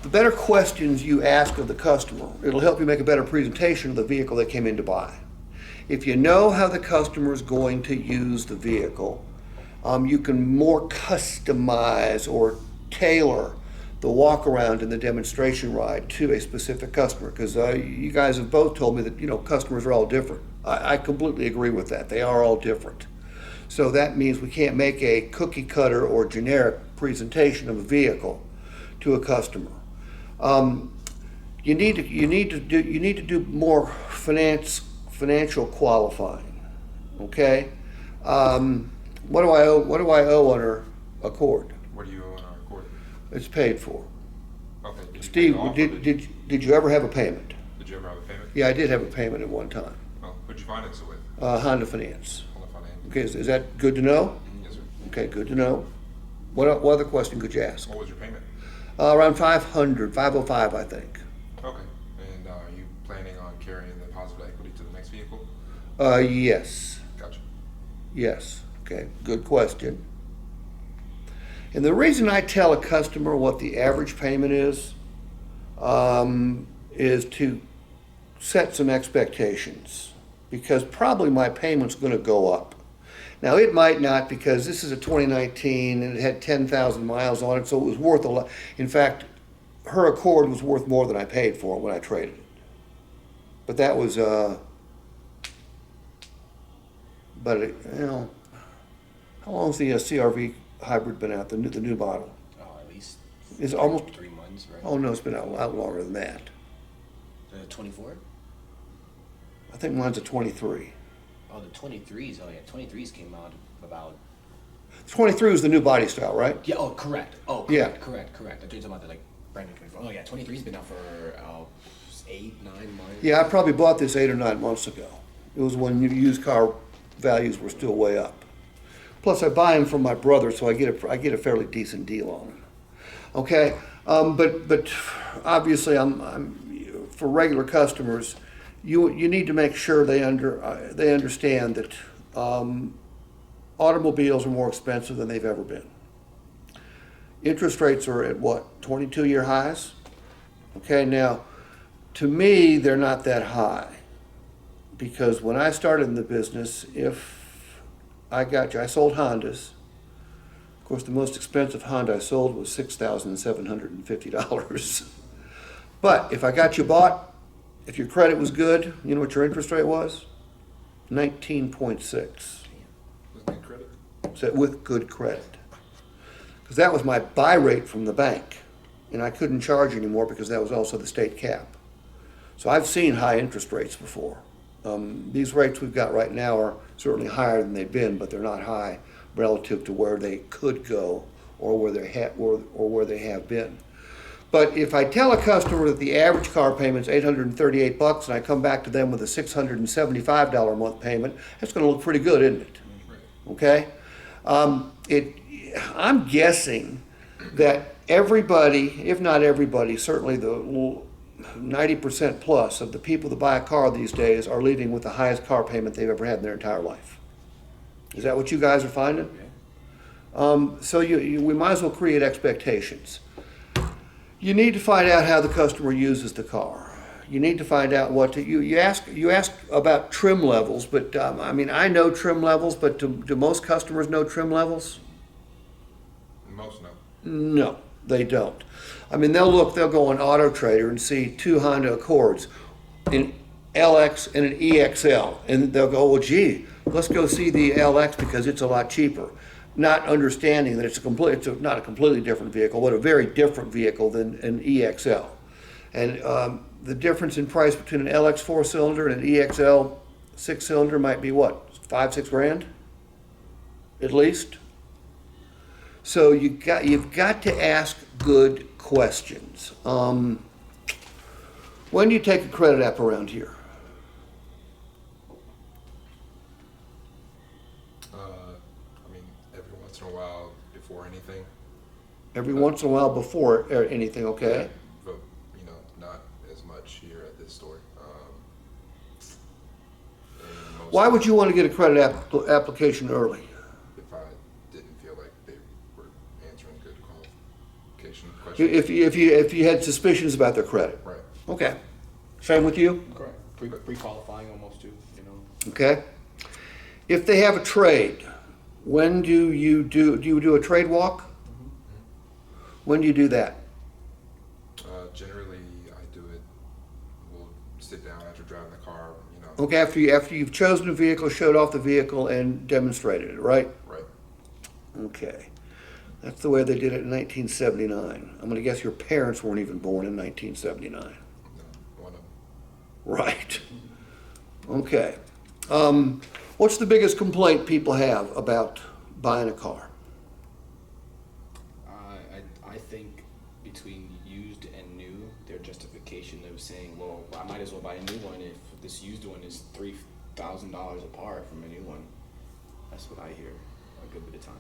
The better questions you ask of the customer, it'll help you make a better presentation of the vehicle they came in to buy. If you know how the customer is going to use the vehicle, you can more customize or tailor the walk around and the demonstration ride to a specific customer. Because you guys have both told me that customers are all different. I completely agree with that. They are all different. So that means we can't make a cookie cutter or generic presentation of a vehicle to a customer. You need to do more financial qualifying. Okay. What do I owe? What do I owe on our Accord? What do you owe on our Accord? It's paid for. Okay. Did you pay Steve, it off, or did you ever have a payment? Did you ever have a payment? Yeah, I did have a payment at one time. Oh, who'd you finance it with? Honda Finance. Honda Finance. Okay, is that good to know? Yes, sir. Okay, good to know. What other question could you ask? What was your payment? Around 505, I think. Okay. And are you planning on carrying the positive equity to the next vehicle? Yes. Gotcha. Yes. Okay, good question. And the reason I tell a customer what the average payment is to set some expectations, because probably my payment's going to go up. Now, it might not, because this is a 2019 and it had 10,000 miles on it, so it was worth a lot. In fact, her Accord was worth more than I paid for it when I traded it. But that was, how long's the CRV hybrid been out, the new model? Oh, at least It's almost, 3 months, right? oh no, it's been out a lot longer than that. 24? I think mine's a 23. Oh, the 23s. Oh, yeah, 23s came out about. 23 was the new body style, right? Yeah. Oh, correct. Oh, correct. Yeah. Correct. I thought you were talking about the brand new 24. Oh, yeah, 23's been out for 8, 9 months. Yeah, I probably bought this 8 or 9 months ago. It was when used car values were still way up. Plus, I buy them from my brother, so I get a fairly decent deal on them. Okay, but obviously, I'm for regular customers. You need to make sure they understand that automobiles are more expensive than they've ever been. Interest rates are at what, 22-year highs? Okay, now to me they're not that high, because when I started in the business, I sold Hondas. Of course, the most expensive Honda I sold was $6,750. But if I got you bought, if your credit was good, you know what your interest rate was? 19.6. Was good credit? So with good credit. Because that was my buy rate from the bank. And I couldn't charge anymore because that was also the state cap. So I've seen high interest rates before. These rates we've got right now are certainly higher than they've been, but they're not high relative to where they could go or where they have been. But if I tell a customer that the average car payment is $838 and I come back to them with a $675 a month payment, that's going to look pretty good, isn't it? Okay? I'm guessing that everybody, if not everybody, certainly the 90% plus of the people that buy a car these days are leaving with the highest car payment they've ever had in their entire life. Is that what you guys are finding? So we might as well create expectations. You need to find out how the customer uses the car. You need to find out you ask about trim levels, but I know trim levels, but do most customers know trim levels? Most no. No, they don't. They'll go on Auto Trader and see 2 Honda Accords, an LX and an EXL, and they'll go, well, gee, let's go see the LX because it's a lot cheaper. Not understanding that it's not a completely different vehicle, but a very different vehicle than an EXL. And the difference in price between an LX 4-cylinder and an EXL 6-cylinder might be what, $5-6 grand, at least. So you've got to ask good questions. When do you take a credit app around here? Every once in a while before anything. Every once in a while before anything, okay? But not as much here at this store. Why would you want to get a credit application early? If I didn't feel like they were answering good qualification questions. If you had suspicions about their credit. Right. Okay. Same with you? Correct. Pre-qualifying almost too, you know. Okay. If they have a trade, when do you do a trade walk? When do you do that? Generally, I do it. We'll sit down after driving the car. You know. Okay, after you've chosen a vehicle, showed off the vehicle, and demonstrated it, right? Right. Okay. That's the way they did it in 1979. I'm going to guess your parents weren't even born in 1979. No, one of them. Right. Okay. What's the biggest complaint people have about buying a car? I think between used and new, their justification of saying, well, I might as well buy a new one if this used one is $3,000 apart from a new one. That's what I hear a good bit of time.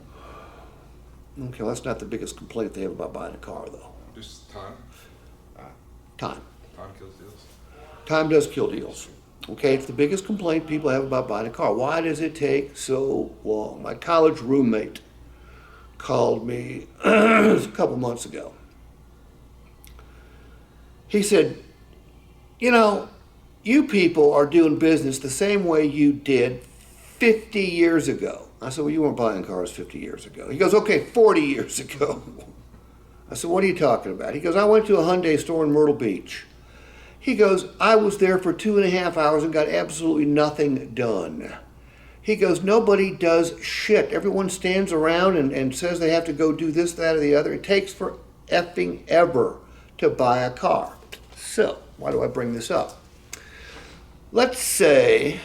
Okay, well, that's not the biggest complaint they have about buying a car, though. Just time. Time. Time kills deals. Time does kill deals. Okay, it's the biggest complaint people have about buying a car. Why does it take so long? My college roommate called me a couple months ago. He said, you know, you people are doing business the same way you did 50 years ago. I said, well, you weren't buying cars 50 years ago. He goes, okay, 40 years ago. I said, what are you talking about? He goes, I went to a Hyundai store in Myrtle Beach. He goes, I was there for 2.5 hours and got absolutely nothing done. He goes, nobody does shit. Everyone stands around and says they have to go do this, that, or the other. It takes for effing ever to buy a car. So, why do I bring this up? Let's say